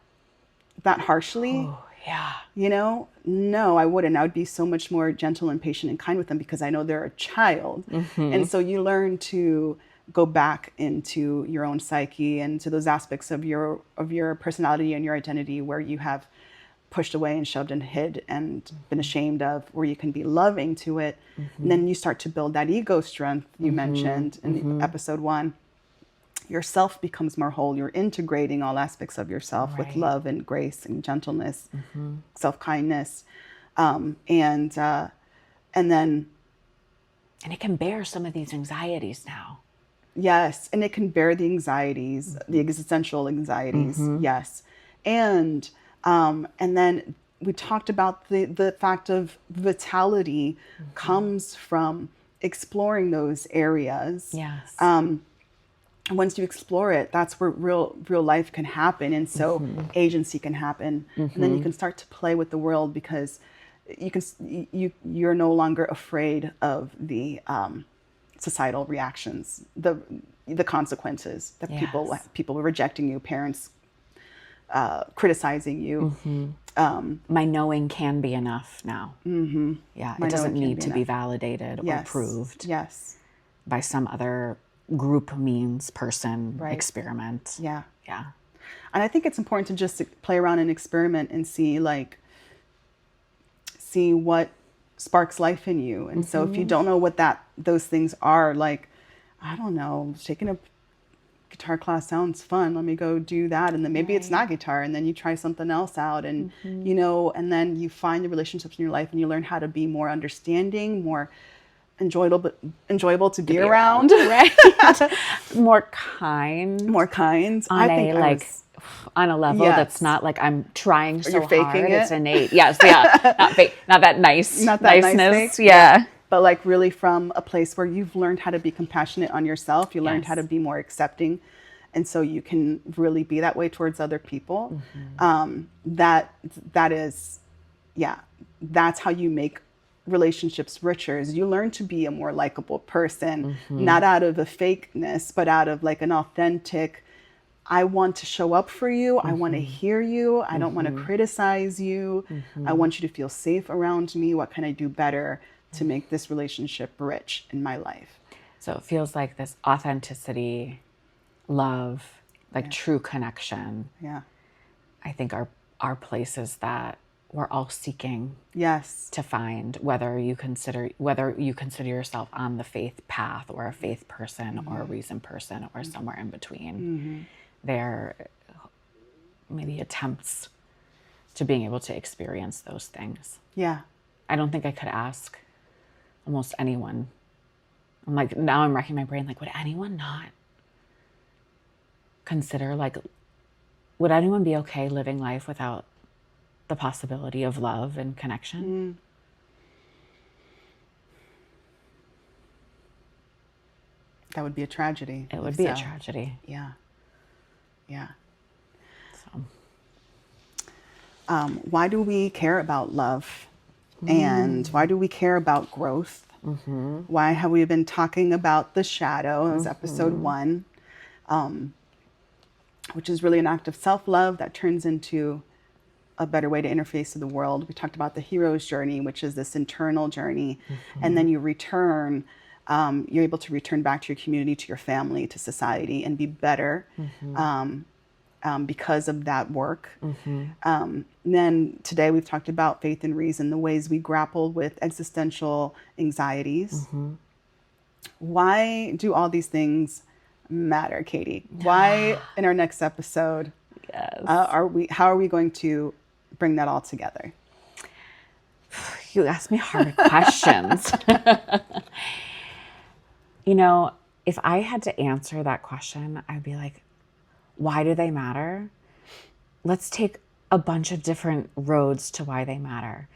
Speaker 1: harshly?
Speaker 2: Oh, yeah.
Speaker 1: You know, no, I wouldn't. I would be so much more gentle and patient and kind with them because I know they're a child. And so you learn to go back into your own psyche and to those aspects of your personality and your identity where you have pushed away and shoved and hid and been ashamed of, where you can be loving to it. And then you start to build that ego strength you mentioned in episode 1. Yourself becomes more whole. You're integrating all aspects of yourself with love and grace and gentleness, self-kindness. And then...
Speaker 2: And it can bear some of these anxieties now.
Speaker 1: Yes. And it can bear the anxieties, the existential anxieties. Yes. And then we talked about the fact of vitality comes from exploring those areas.
Speaker 2: Yes.
Speaker 1: Once you explore it, that's where real life can happen. And so agency can happen. And then you can start to play with the world because you're no longer afraid of the societal reactions, the consequences that people rejecting you, parents criticizing you.
Speaker 2: My knowing can be enough now. Yeah, it doesn't need to be validated or proved by some other group means person experiment.
Speaker 1: Yeah.
Speaker 2: And
Speaker 1: I think it's important to just play around and experiment and see what sparks life in you. And so if you don't know what those things are, like, I don't know, taking a guitar class sounds fun, let me go do that. And then maybe it's not guitar, and then you try something else out, and you know, and then you find the relationships in your life and you learn how to be more understanding, more enjoyable to be around.
Speaker 2: Right. More kind. On a level that's not like I'm trying so hard. It's innate. Yes, not fake, not that nice.
Speaker 1: Not that
Speaker 2: niceness.
Speaker 1: Nice but like really from a place where you've learned how to be compassionate on yourself. You learned how to be more accepting. And so you can really be that way towards other people. That is, that's how you make relationships richer, is you learn to be a more likable person, not out of a fakeness, but out of like an authentic, I want to show up for you. I want to hear you. I don't want to criticize you. I want you to feel safe around me. What can I do better to make this relationship rich in my life?
Speaker 2: So it feels like this authenticity, love, like true connection. I think are places that we're all seeking to find, whether you consider yourself on the faith path or a faith person or a reason person or somewhere in between. There may be attempts to being able to experience those things. I don't think I could ask almost anyone. I'm like, now I'm racking my brain, like, would anyone not consider, like, would anyone be okay living life without the possibility of love and connection?
Speaker 1: That would be a tragedy.
Speaker 2: It would be a tragedy.
Speaker 1: So, why do we care about love? And why do we care about growth? Why have we been talking about the shadow? It was episode 1, which is really an act of self-love that turns into a better way to interface with the world. We talked about the hero's journey, which is this internal journey. And then you return, you're able to return back to your community, to your family, to society, and be better because of that work. Then today we've talked about faith and reason, the ways we grapple with existential anxieties. Why do all these things matter, Katie? Why, in our next episode, how are we going to bring that all together?
Speaker 2: You ask me hard questions. You know, if I had to answer that question, I'd be like, why do they matter? Let's take a bunch of different roads to why they matter.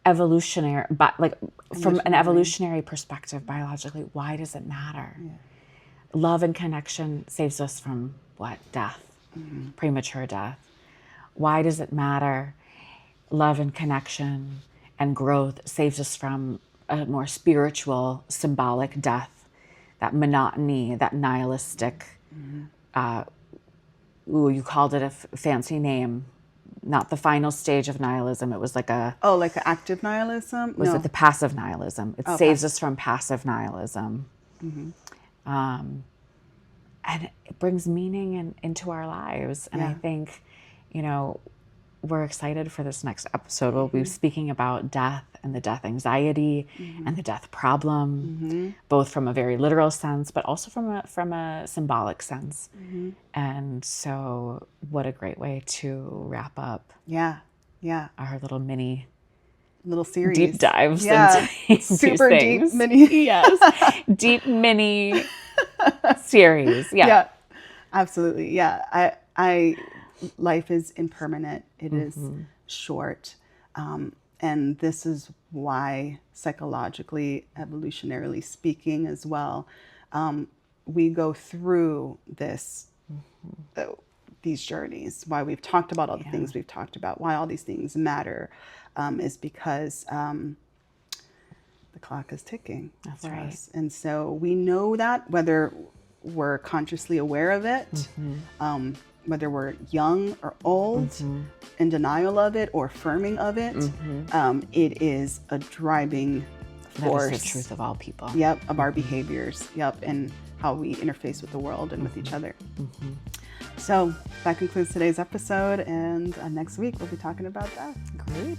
Speaker 2: Evolutionary, but like from an evolutionary perspective, biologically, why does it matter? Yeah. Love and connection saves us from what? Death, premature death. Why does it matter? Love and connection and growth saves us from a more spiritual, symbolic death, that monotony, that nihilistic, you called it a fancy name, not the final stage of nihilism. It was like a...
Speaker 1: Oh, like an active nihilism?
Speaker 2: Was it the passive nihilism? It saves us from passive nihilism. And it brings meaning into our lives. And I think, you know, we're excited for this next episode. We'll be speaking about death and the death anxiety and the death problem, both from a very literal sense, but also from a symbolic sense. And so what a great way to wrap up our little
Speaker 1: series.
Speaker 2: Deep dives into
Speaker 1: super
Speaker 2: things.
Speaker 1: Deep mini.
Speaker 2: Yes. Deep mini series. Yeah.
Speaker 1: Absolutely. Yeah. I life is impermanent. It is short. And this is why psychologically, evolutionarily speaking as well, we go through these journeys. Why we've talked about all the things we've talked about, why all these things matter, is because the clock is ticking.
Speaker 2: That's right.
Speaker 1: Us. And so we know that whether we're consciously aware of it, whether we're young or old, in denial of it or affirming of it, it is a driving force.
Speaker 2: That is the truth of all people.
Speaker 1: Yep, of our behaviors. Yep, and how we interface with the world and with each other. So that concludes today's episode, and next week we'll be talking about that.
Speaker 2: Great.